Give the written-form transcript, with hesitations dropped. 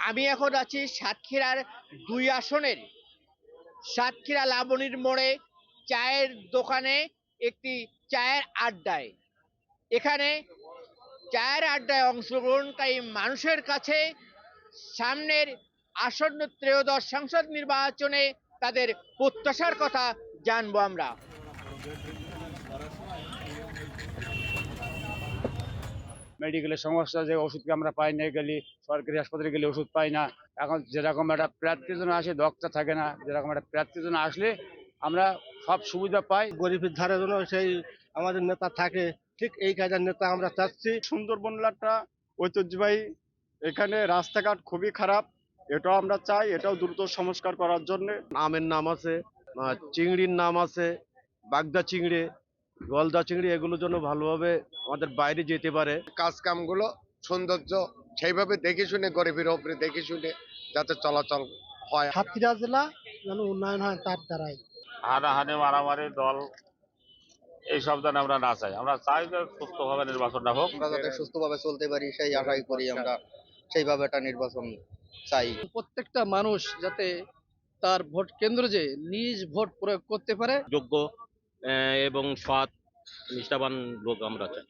আমি এখন আছি সাতক্ষীরার ২ আসনের সাতক্ষীরা লাবণীর মোড়ে চায়ের দোকানে, একটি চায়ের আড্ডায়। এখানে চায়ের আড্ডায় অংশগ্রহণকারী মানুষের কাছে সামনের আসন্ন ত্রয়োদশ সংসদ নির্বাচনে তাদের প্রত্যাশার কথা জানবো আমরা। মেডিকেলের সমস্যা, যে ওষুধকে আমরা পাই না, গেলে সরকারি হাসপাতালে গেলে ওষুধ পাই না। এখন যেরকম একটা প্রার্থীর জন্য আসে ডক্টর থাকে না, যেরকম একটা প্রার্থীর জন্য আসলে আমরা সব সুবিধা পাই। গরিবের ধারে যেন সেই আমাদের নেতা থাকে, ঠিক এই কাজের নেতা আমরা চাচ্ছি। সুন্দরবন লাট্টা ঐতিহ্যবাহী, এখানে রাস্তাঘাট খুবই খারাপ, এটাও আমরা চাই, এটাও দ্রুত সংস্কার করার জন্য। আমের নাম আছে, চিংড়ির নাম আছে, বাগদা চিংড়ি, গলদা চিংড়ি, এগুলোর জন্য ভালোভাবে আমাদের বাইরে যেতে পারে। কাজ কামগুলো সৌন্দর্য সেইভাবে দেখে শুনে, গরিবের উপরে দেখে শুনে যাতে চলাচল হয়। সাতক্ষীরা জেলা যেন উন্নয়ন হয় তার দ্বারাই। হানাহানি মারামারি দল এইসব যেন আমরা না চাই। আমরা চাই যে সুস্থভাবে নির্বাচনটা হোক। আমরা যাতে সুস্থভাবে চলতে পারি সেই আশাই করি আমরা, সেইভাবে একটা নির্বাচন চাই। প্রত্যেকটা মানুষ যাতে তার ভোট কেন্দ্রে যে নিজ ভোট প্রয়োগ করতে পারে। যোগ্য এবং সৎ নিষ্ঠাবান লোক আমরা চাই।